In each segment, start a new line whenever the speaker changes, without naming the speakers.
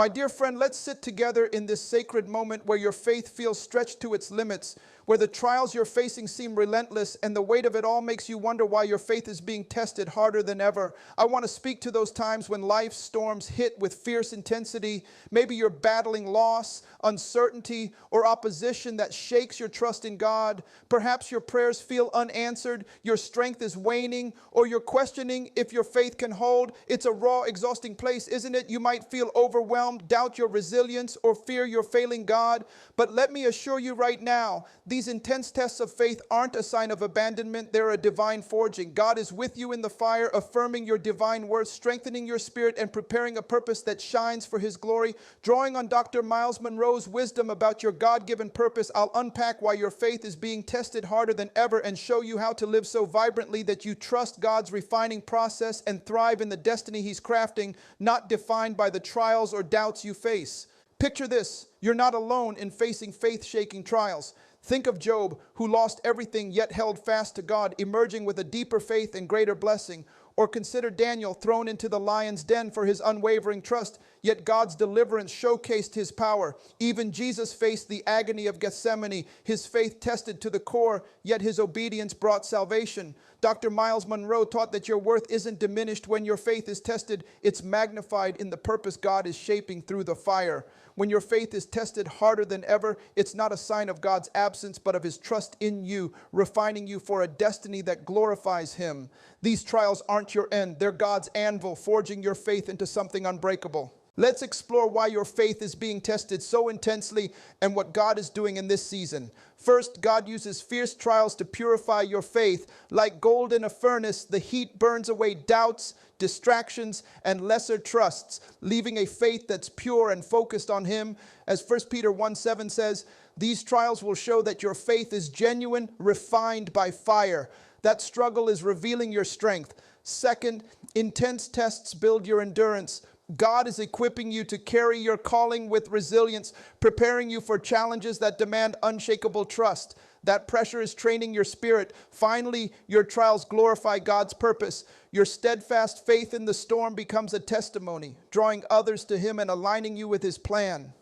My dear friend, let's sit together in this sacred moment where your faith feels stretched to its limits, where the trials you're facing seem relentless, and the weight of it all makes you wonder why your faith is being tested harder than ever. I want to speak to those times when life's storms hit with fierce intensity. Maybe you're battling loss, uncertainty, or opposition that shakes your trust in God. Perhaps your prayers feel unanswered, your strength is waning, or you're questioning if your faith can hold. It's a raw, exhausting place, isn't it? You might feel overwhelmed, doubt your resilience, or fear you're failing God. But let me assure you right now, these intense tests of faith aren't a sign of abandonment. They're a divine forging. God is with you in the fire, affirming your divine worth, strengthening your spirit, and preparing a purpose that shines for His glory. Drawing on Dr. Myles Munroe's wisdom about your God-given purpose, I'll unpack why your faith is being tested harder than ever and show you how to live so vibrantly that you trust God's refining process and thrive in the destiny He's crafting, not defined by the trials or doubts you face. Picture this: you're not alone in facing faith-shaking trials. Think of Job, who lost everything yet held fast to God, emerging with a deeper faith and greater blessing. Or consider Daniel, thrown into the lion's den for his unwavering trust, yet God's deliverance showcased His power. Even Jesus faced the agony of Gethsemane, His faith tested to the core, yet His obedience brought salvation. Dr. Myles Munroe taught that your worth isn't diminished when your faith is tested, it's magnified in the purpose God is shaping through the fire. When your faith is tested harder than ever, it's not a sign of God's absence, but of His trust in you, refining you for a destiny that glorifies Him. These trials aren't your end. They're God's anvil, forging your faith into something unbreakable. Let's explore why your faith is being tested so intensely and what God is doing in this season. First, God uses fierce trials to purify your faith. Like gold in a furnace, the heat burns away doubts, distractions, and lesser trusts, leaving a faith that's pure and focused on Him. As 1 Peter 1:7 says, these trials will show that your faith is genuine, refined by fire. That struggle is revealing your strength. Second, intense tests build your endurance. God is equipping you to carry your calling with resilience, preparing you for challenges that demand unshakable trust. That pressure is training your spirit. Finally, your trials glorify God's purpose. Your steadfast faith in the storm becomes a testimony, drawing others to Him and aligning you with His plan.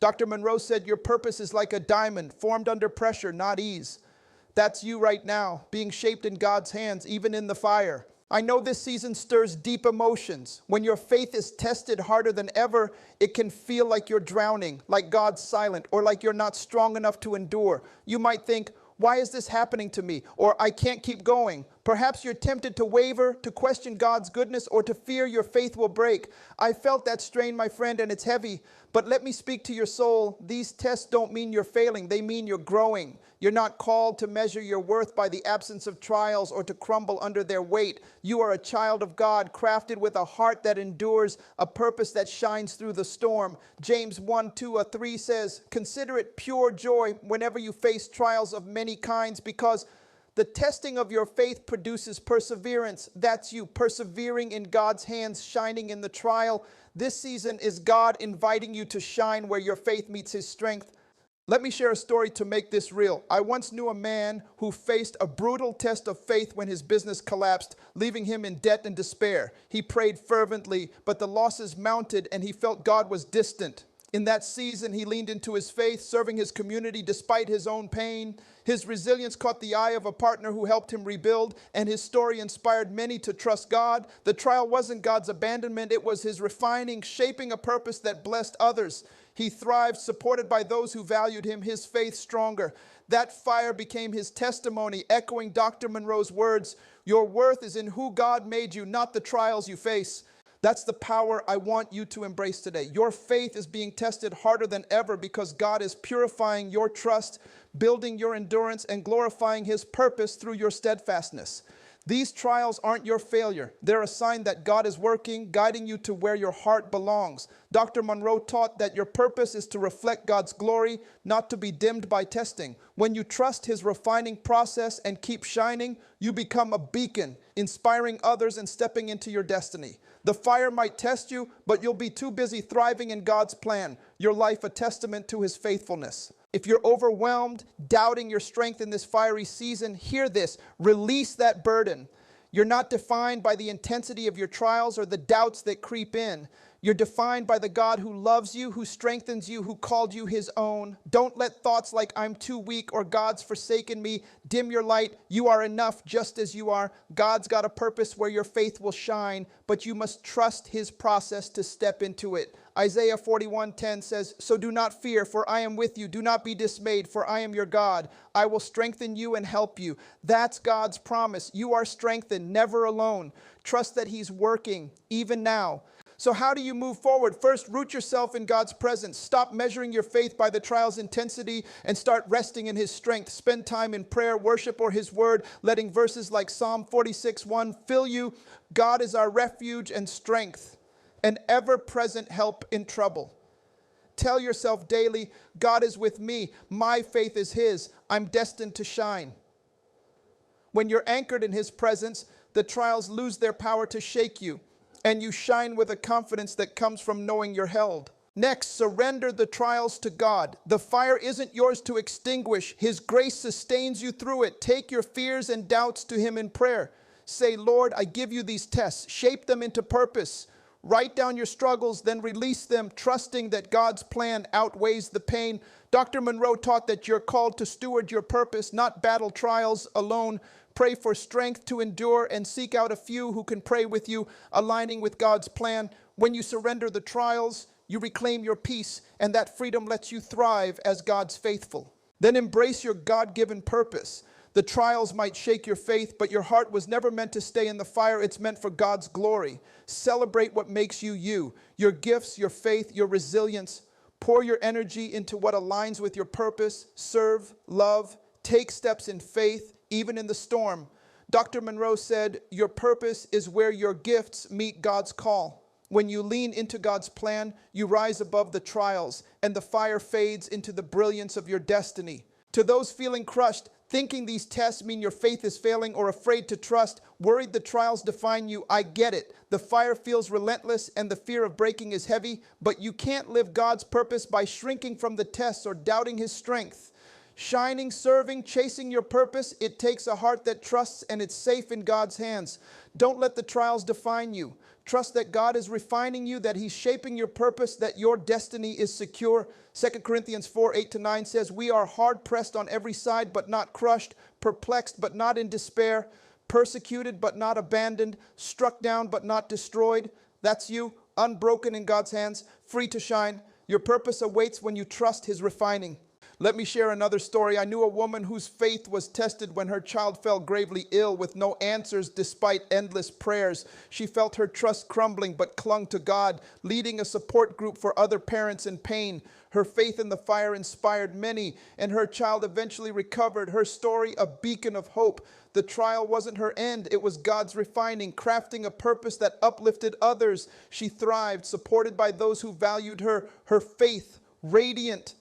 Dr. Munroe said, your purpose is like a diamond, formed under pressure, not ease. That's you right now, being shaped in God's hands, even in the fire. I know this season stirs deep emotions. When your faith is tested harder than ever, it can feel like you're drowning, like God's silent, or like you're not strong enough to endure. You might think, why is this happening to me? Or I can't keep going. Perhaps you're tempted to waver, to question God's goodness, or to fear your faith will break. I felt that strain, my friend, and it's heavy. But let me speak to your soul. These tests don't mean you're failing. They mean you're growing. You're not called to measure your worth by the absence of trials or to crumble under their weight. You are a child of God, crafted with a heart that endures, a purpose that shines through the storm. James 1:2-3 says, consider it pure joy whenever you face trials of many kinds, because the testing of your faith produces perseverance. That's you, persevering in God's hands, shining in the trial. This season is God inviting you to shine where your faith meets His strength. Let me share a story to make this real. I once knew a man who faced a brutal test of faith when his business collapsed, leaving him in debt and despair. He prayed fervently, but the losses mounted and he felt God was distant. In that season, he leaned into his faith, serving his community despite his own pain. His resilience caught the eye of a partner who helped him rebuild, and his story inspired many to trust God. The trial wasn't God's abandonment, it was His refining, shaping a purpose that blessed others. He thrived, supported by those who valued him, his faith stronger. That fire became his testimony, echoing Dr. Munroe's words, your worth is in who God made you, not the trials you face. That's the power I want you to embrace today. Your faith is being tested harder than ever because God is purifying your trust, building your endurance, and glorifying His purpose through your steadfastness. These trials aren't your failure. They're a sign that God is working, guiding you to where your heart belongs. Dr. Munroe taught that your purpose is to reflect God's glory, not to be dimmed by testing. When you trust His refining process and keep shining, you become a beacon, inspiring others and stepping into your destiny. The fire might test you, but you'll be too busy thriving in God's plan, your life a testament to His faithfulness. If you're overwhelmed, doubting your strength in this fiery season, hear this. Release that burden. You're not defined by the intensity of your trials or the doubts that creep in. You're defined by the God who loves you, who strengthens you, who called you his own. Don't let thoughts like I'm too weak or God's forsaken me dim your light. You are enough just as you are. God's got a purpose where your faith will shine, but you must trust his process to step into it. Isaiah 41:10 says, "So do not fear, for I am with you. Do not be dismayed, for I am your God. I will strengthen you and help you." That's God's promise. You are strengthened, never alone. Trust that he's working, even now. So how do you move forward? First, root yourself in God's presence. Stop measuring your faith by the trial's intensity and start resting in his strength. Spend time in prayer, worship, or his word, letting verses like Psalm 46:1 fill you. God is our refuge and strength, an ever-present help in trouble. Tell yourself daily, God is with me. My faith is his. I'm destined to shine. When you're anchored in his presence, the trials lose their power to shake you, and you shine with a confidence that comes from knowing you're held. Next, surrender the trials to God. The fire isn't yours to extinguish. His grace sustains you through it. Take your fears and doubts to him in prayer. Say, Lord, I give you these tests. Shape them into purpose. Write down your struggles, then release them, trusting that God's plan outweighs the pain. Dr. Munroe taught that you're called to steward your purpose, not battle trials alone. Pray for strength to endure and seek out a few who can pray with you, aligning with God's plan. When you surrender the trials, you reclaim your peace, and that freedom lets you thrive as God's faithful. Then embrace your God-given purpose. The trials might shake your faith, but your heart was never meant to stay in the fire. It's meant for God's glory. Celebrate what makes you you, your gifts, your faith, your resilience. Pour your energy into what aligns with your purpose. Serve, love, take steps in faith, even in the storm. Dr. Munroe said, your purpose is where your gifts meet God's call. When you lean into God's plan, you rise above the trials, and the fire fades into the brilliance of your destiny. To those feeling crushed, thinking these tests mean your faith is failing or afraid to trust, worried the trials define you, I get it. The fire feels relentless and the fear of breaking is heavy, but you can't live God's purpose by shrinking from the tests or doubting his strength. Shining, serving, chasing your purpose, it takes a heart that trusts, and it's safe in God's hands. Don't let the trials define you. Trust that God is refining you, that he's shaping your purpose, that your destiny is secure. 2 Corinthians 4:8-9 says, we are hard pressed on every side, but not crushed, perplexed, but not in despair, persecuted, but not abandoned, struck down, but not destroyed. That's you, unbroken in God's hands, free to shine. Your purpose awaits when you trust his refining. Let me share another story. I knew a woman whose faith was tested when her child fell gravely ill with no answers despite endless prayers. She felt her trust crumbling but clung to God, leading a support group for other parents in pain. Her faith in the fire inspired many, and her child eventually recovered. Her story, a beacon of hope. The trial wasn't her end. It was God's refining, crafting a purpose that uplifted others. She thrived, supported by those who valued her. Her faith, radiant.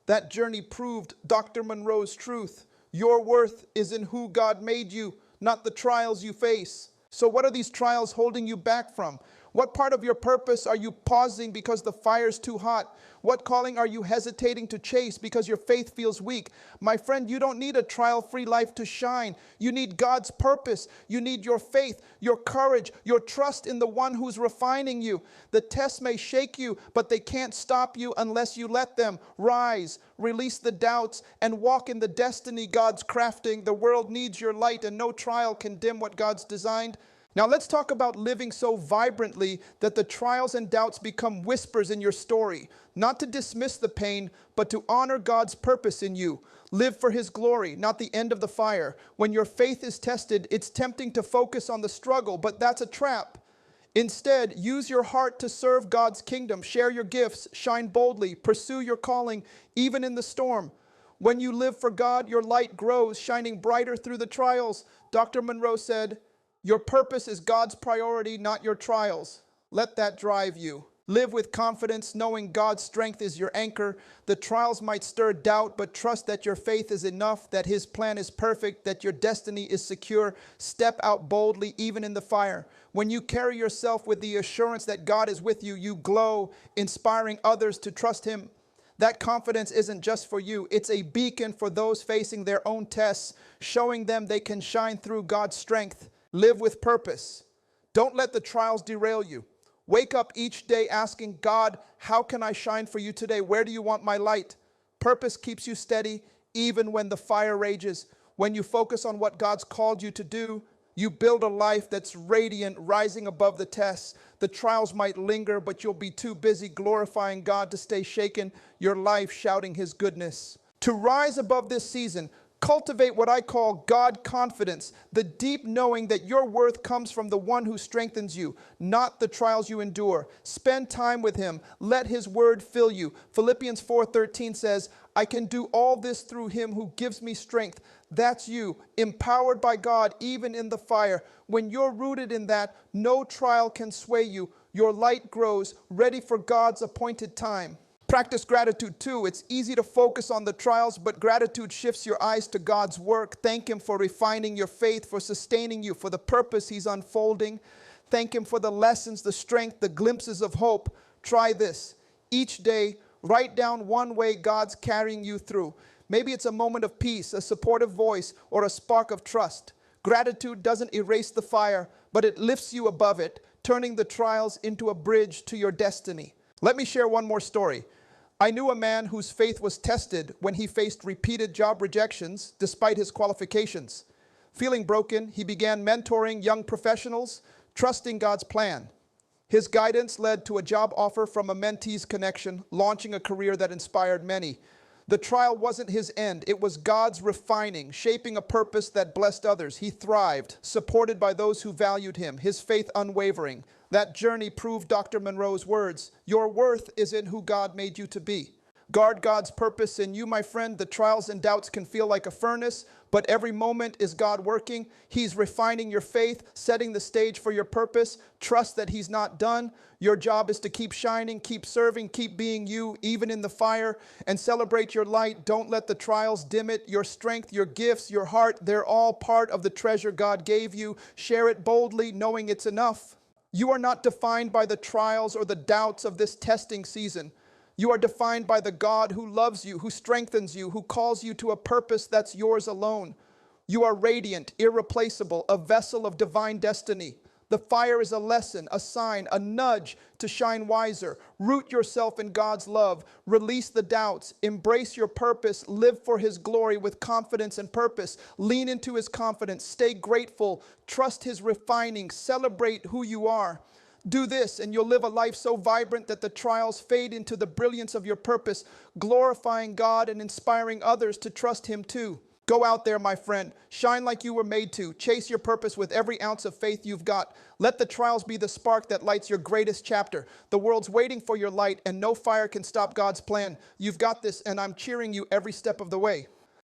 That journey proved Dr. Munroe's truth. Your worth is in who God made you, not the trials you face. So what are these trials holding you back from? What part of your purpose are you pausing because the fire's too hot? What calling are you hesitating to chase because your faith feels weak? My friend, you don't need a trial-free life to shine. You need God's purpose. You need your faith, your courage, your trust in the one who's refining you. The tests may shake you, but they can't stop you unless you let them. Rise, release the doubts, and walk in the destiny God's crafting. The world needs your light, and no trial can dim what God's designed. Now let's talk about living so vibrantly that the trials and doubts become whispers in your story. Not to dismiss the pain, but to honor God's purpose in you. Live for his glory, not the end of the fire. When your faith is tested, it's tempting to focus on the struggle, but that's a trap. Instead, use your heart to serve God's kingdom. Share your gifts, shine boldly, pursue your calling, even in the storm. When you live for God, your light grows, shining brighter through the trials. Dr. Munroe said, your purpose is God's priority, not your trials. Let that drive you. Live with confidence, knowing God's strength is your anchor. The trials might stir doubt, but trust that your faith is enough, that his plan is perfect, that your destiny is secure. Step out boldly, even in the fire. When you carry yourself with the assurance that God is with you, you glow, inspiring others to trust him. That confidence isn't just for you. It's a beacon for those facing their own tests, showing them they can shine through God's strength. Live with purpose. Don't let the trials derail you. Wake up each day asking, God, how can I shine for you today? Where do you want my light? Purpose keeps you steady even when the fire rages. When you focus on what God's called you to do, you build a life that's radiant, rising above the tests. The trials might linger, but you'll be too busy glorifying God to stay shaken, your life shouting his goodness. To rise above this season, cultivate what I call God confidence, the deep knowing that your worth comes from the one who strengthens you, not the trials you endure. Spend time with him. Let his word fill you. Philippians 4:13 says, I can do all this through him who gives me strength. That's you, empowered by God, even in the fire. When you're rooted in that, no trial can sway you. Your light grows, ready for God's appointed time. Practice gratitude too. It's easy to focus on the trials, but gratitude shifts your eyes to God's work. Thank him for refining your faith, for sustaining you, for the purpose he's unfolding. Thank him for the lessons, the strength, the glimpses of hope. Try this. Each day, write down one way God's carrying you through. Maybe it's a moment of peace, a supportive voice, or a spark of trust. Gratitude doesn't erase the fire, but it lifts you above it, turning the trials into a bridge to your destiny. Let me share one more story. I knew a man whose faith was tested when he faced repeated job rejections despite his qualifications. Feeling broken, he began mentoring young professionals, trusting God's plan. His guidance led to a job offer from a mentee's connection, launching a career that inspired many. The trial wasn't his end. It was God's refining, shaping a purpose that blessed others. He thrived, supported by those who valued him, his faith unwavering. That journey proved Dr. Munroe's words, your worth is in who God made you to be. Guard God's purpose in you, my friend. The trials and doubts can feel like a furnace, but every moment is God working. He's refining your faith, setting the stage for your purpose. Trust that he's not done. Your job is to keep shining, keep serving, keep being you, even in the fire, and celebrate your light. Don't let the trials dim it. Your strength, your gifts, your heart, they're all part of the treasure God gave you. Share it boldly, knowing it's enough. You are not defined by the trials or the doubts of this testing season. You are defined by the God who loves you, who strengthens you, who calls you to a purpose that's yours alone. You are radiant, irreplaceable, a vessel of divine destiny. The fire is a lesson, a sign, a nudge to shine wiser. Root yourself in God's love. Release the doubts. Embrace your purpose. Live for his glory with confidence and purpose. Lean into his confidence. Stay grateful. Trust his refining. Celebrate who you are. Do this and you'll live a life so vibrant that the trials fade into the brilliance of your purpose, glorifying God and inspiring others to trust him too. Go out there, my friend. Shine like you were made to. Chase your purpose with every ounce of faith you've got. Let the trials be the spark that lights your greatest chapter. The world's waiting for your light, and no fire can stop God's plan. You've got this, and I'm cheering you every step of the way.